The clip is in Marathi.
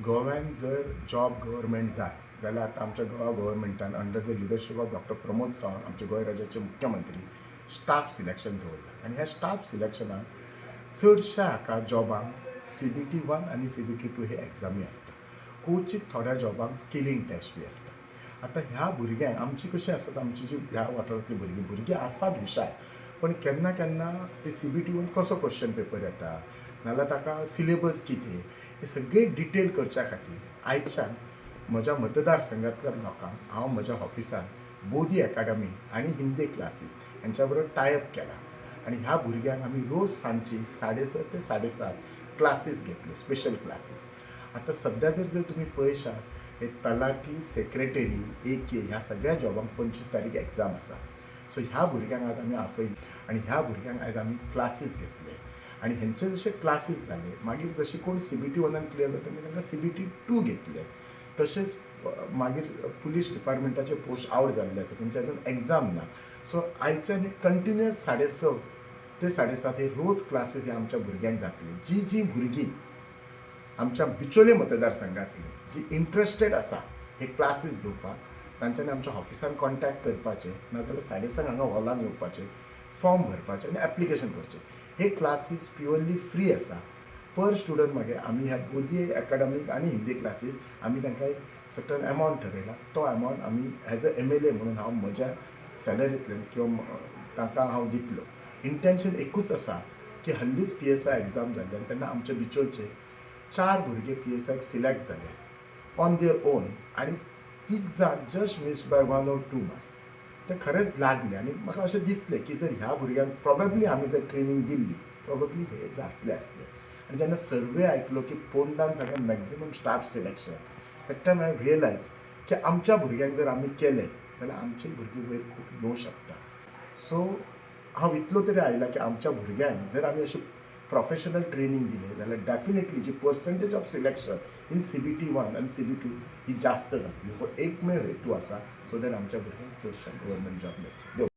गोव्यान जर जॉब गव्हर्मेंट जाय जाल्यार आतां आमच्या गोवा गव्हर्मेंटान under the leadership of doctor Pramod Sawant आमचे गोंय राज्याचे मुख्यमंत्री स्टाफ सिलेक्शन दवरला आनी ह्या स्टाफ सिलेक्शनाक चडशा हाका जॉबांक CBT-1 आनी CBT-2 हे एग्जामी आसता. क्वचित थोड्या जॉबांक स्किलिंग टेस्ट बी आसता. आतां ह्या भुरग्यांक आमची कशी आसत, आमची जी ह्या वाठारांतली भुरगीं आसात हुशार, पण केन्ना केन्ना ते CBT-1 कसो क्वेश्चन पेपर येता नाल्यार ताका सिलेबस कितें हे सगळे डिटेल करच्या खातीर आयच्यान म्हज्या मतदारसंघांतल्या लोकांक हांव म्हज्या ऑफिसान बोधी अकाडमी आनी हिंदी क्लासीस हांच्या बरोबर टायअप केला आनी ह्या भुरग्यांक आमी रोज सांजची 6:30 ते 7:30 क्लासीस घेतले, स्पेशल क्लासीस. आतां सध्या जर तुमी पळयशात हे तलाठी, सेक्रेटरी, AK ह्या सगळ्या जॉबांक 25 तारीख एग्जाम आसा. सो ह्या भुरग्यांक आज आमी आपयले आनी ह्या भुरग्यांक आयज आमी क्लासीस घेतले आनी हेंचे जशे क्लासीस जाले मागीर जशे कोण CBT-1 क्लियर जाता मागीर तांकां CBT-2 घेतले. तशेंच मागीर पुलीस डिपार्टमेंटाचे पोस्ट आवट जाल्ले आसा, तेंचे अजून एग्जाम ना. सो आयच्यान हे कंटिन्युअस 6:30 ते 7:30 हे रोज क्लासीस हे आमच्या भुरग्यांक जातली. जी भुरगीं आमच्या बिचोले मतदारसंघातली जी इंट्रस्टेड आसा हे क्लासीस घेवपाक, तांच्यांनी आमच्या ऑफिसान कॉन्टॅक्ट करपाचें नाजाल्यार 6:30 हांगा हॉलान येवपाचें, फॉर्म भरपाचें आनी एप्लिकेशन करचें. हे क्लासीस प्युअरली फ्री आसा. पर स्टुडंट मागीर आमी ह्या बोधी एकाडमीक आनी हिंदी क्लासीस आमी तांकां एक सर्टन एमावंट ठरयला. तो एमावंट आमी एज अ MLA म्हणून हांव म्हज्या सॅलरींतल्यान किंवा तांकां हांव दितलो. इंटेन्शन एकूच आसा की हल्लीच PSI एग्जाम जाल्ल्यान तेन्ना आमचे बिचोलचे 4 भुरगे PSIक सिलेक्ट जाले ऑन देयर ओन आनी 3 जाण just missed by 1 or 2 mark. ते खरेंच लागले आनी म्हाका अशें दिसलें की जर ह्या भुरग्यांक प्रॉबेबली आमी जर ट्रेनींग दिल्ली प्रॉबेबली हे जातले आसले. आनी जेन्ना सर्वे आयकलो की पोंडान सगळ्यात maximum staff selection, that time हांवें रियलायज की आमच्या भुरग्यांक जर आमी केलें जाल्यार आमची भुरगीं वयर खूब येवं शकता. सो हांव इतलो तरी आयला की आमच्या भुरग्यांक जर आमी अशी प्रोफेशनल ट्रेनींग दिलें जाल्यार डेफिनेटली जी percentage of selection in CBT-1 आनी CBT-2 ही जास्त जातली. हो एकमेव हेतू आसा सो दॅट आमच्या भुरग्यांक चडशे गव्हर्मेंट जॉब मेळचे.